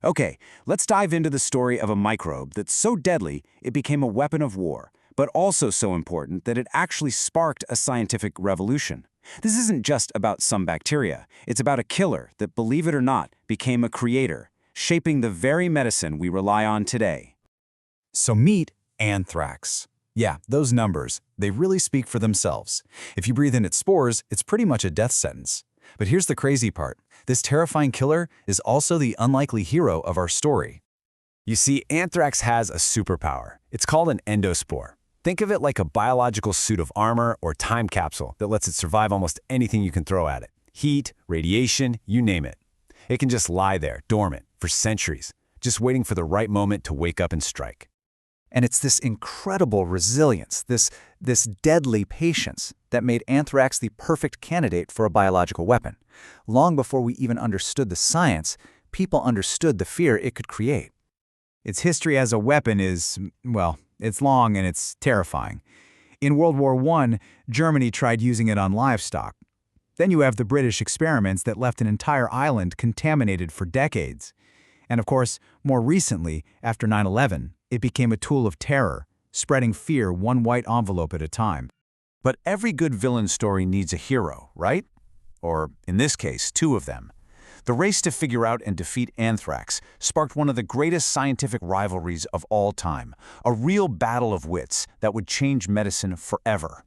Okay, let's dive into the story of a microbe that's so deadly it became a weapon of war, but also so important that it actually sparked a scientific revolution. This isn't just about some bacteria. It's about a killer that, believe it or not, became a creator, shaping the very medicine we rely on today. So meet anthrax. Yeah, those numbers, they really speak for themselves. If you breathe in its spores, it's pretty much a death sentence. But here's the crazy part. This terrifying killer is also the unlikely hero of our story. You see, anthrax has a superpower. It's called an endospore. Think of it like a biological suit of armor or time capsule that lets it survive almost anything you can throw at it. Heat, radiation, you name it. It can just lie there, dormant, for centuries, just waiting for the right moment to wake up and strike. And it's this incredible resilience, this deadly patience that made anthrax the perfect candidate for a biological weapon. Long before we even understood the science, people understood the fear it could create. Its history as a weapon is, well, it's long and it's terrifying. In World War I, Germany tried using it on livestock. Then you have the British experiments that left an entire island contaminated for decades. And of course, more recently, after 9/11, it became a tool of terror, spreading fear one white envelope at a time. But every good villain story needs a hero, right? Or, in this case, two of them. The race to figure out and defeat anthrax sparked one of the greatest scientific rivalries of all time, a real battle of wits that would change medicine forever.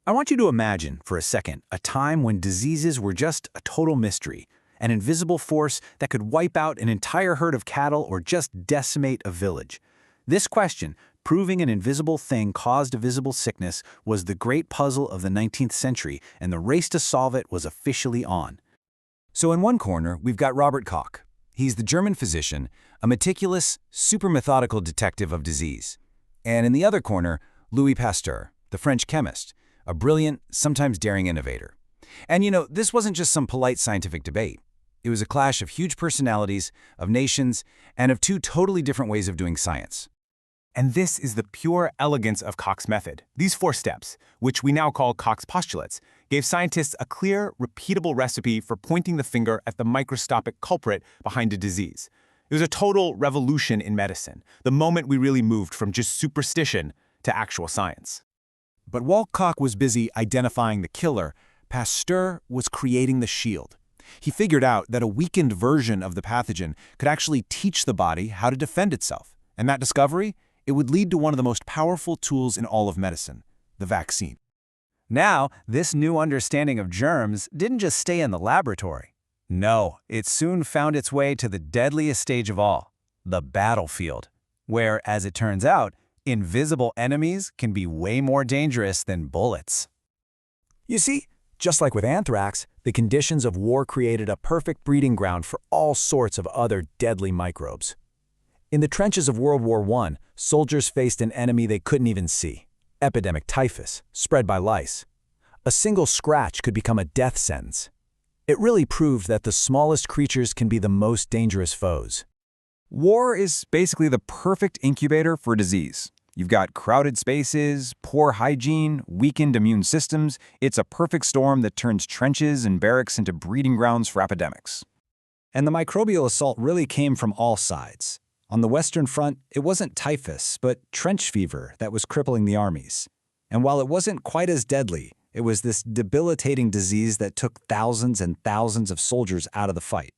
I want you to imagine, for a second, a time when diseases were just a total mystery, an invisible force that could wipe out an entire herd of cattle or just decimate a village. This question, proving an invisible thing caused a visible sickness, was the great puzzle of the 19th century, and the race to solve it was officially on. So in one corner, we've got Robert Koch. He's the German physician, a meticulous, super methodical detective of disease. And in the other corner, Louis Pasteur, the French chemist, a brilliant, sometimes daring innovator. And this wasn't just some polite scientific debate. It was a clash of huge personalities, of nations, and of two totally different ways of doing science. And this is the pure elegance of Koch's method. These 4 steps, which we now call Koch's postulates, gave scientists a clear, repeatable recipe for pointing the finger at the microscopic culprit behind a disease. It was a total revolution in medicine, the moment we really moved from just superstition to actual science. But while Koch was busy identifying the killer, Pasteur was creating the shield. He figured out that a weakened version of the pathogen could actually teach the body how to defend itself. And that discovery? It would lead to one of the most powerful tools in all of medicine, the vaccine. Now, this new understanding of germs didn't just stay in the laboratory. No, it soon found its way to the deadliest stage of all, the battlefield, where, as it turns out, invisible enemies can be way more dangerous than bullets. You see, just like with anthrax, the conditions of war created a perfect breeding ground for all sorts of other deadly microbes. In the trenches of World War I, soldiers faced an enemy they couldn't even see, epidemic typhus, spread by lice. A single scratch could become a death sentence. It really proved that the smallest creatures can be the most dangerous foes. War is basically the perfect incubator for disease. You've got crowded spaces, poor hygiene, weakened immune systems. It's a perfect storm that turns trenches and barracks into breeding grounds for epidemics. And the microbial assault really came from all sides. On the Western Front, it wasn't typhus, but trench fever that was crippling the armies. And while it wasn't quite as deadly, it was this debilitating disease that took thousands and thousands of soldiers out of the fight.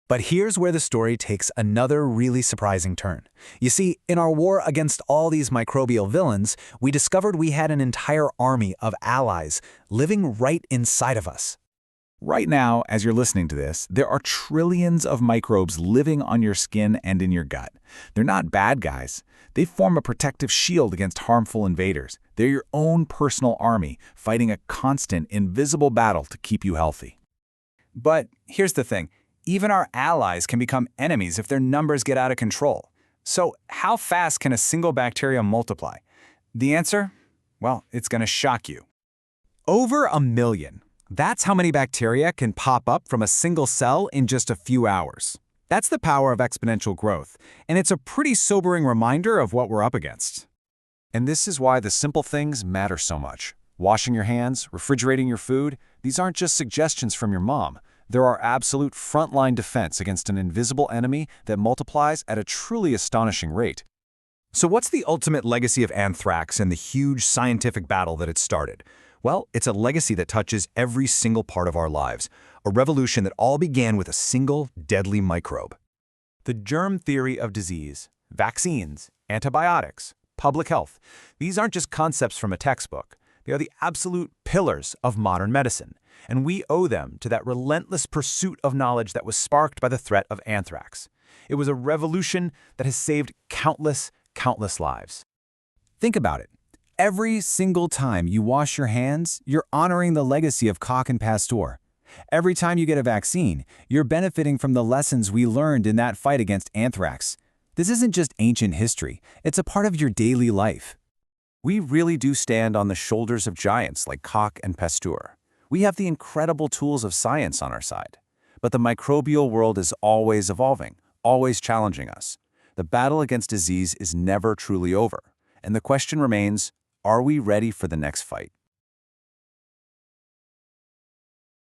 But here's where the story takes another really surprising turn. You see, in our war against all these microbial villains, we discovered we had an entire army of allies living right inside of us. Right now, as you're listening to this, there are trillions of microbes living on your skin and in your gut. They're not bad guys. They form a protective shield against harmful invaders. They're your own personal army, fighting a constant, invisible battle to keep you healthy. But here's the thing. Even our allies can become enemies if their numbers get out of control. So how fast can a single bacterium multiply? The answer? Well, it's going to shock you. Over 1 million. That's how many bacteria can pop up from a single cell in just a few hours. That's the power of exponential growth, and it's a pretty sobering reminder of what we're up against. And this is why the simple things matter so much. Washing your hands, refrigerating your food, these aren't just suggestions from your mom. They're our absolute frontline defense against an invisible enemy that multiplies at a truly astonishing rate. So what's the ultimate legacy of anthrax and the huge scientific battle that it started? Well, it's a legacy that touches every single part of our lives, a revolution that all began with a single deadly microbe. The germ theory of disease, vaccines, antibiotics, public health, these aren't just concepts from a textbook. They are the absolute pillars of modern medicine, and we owe them to that relentless pursuit of knowledge that was sparked by the threat of anthrax. It was a revolution that has saved countless lives. Think about it. Every single time you wash your hands, you're honoring the legacy of Koch and Pasteur. Every time you get a vaccine, you're benefiting from the lessons we learned in that fight against anthrax. This isn't just ancient history, it's a part of your daily life. We really do stand on the shoulders of giants like Koch and Pasteur. We have the incredible tools of science on our side. But the microbial world is always evolving, always challenging us. The battle against disease is never truly over. And the question remains, are we ready for the next fight?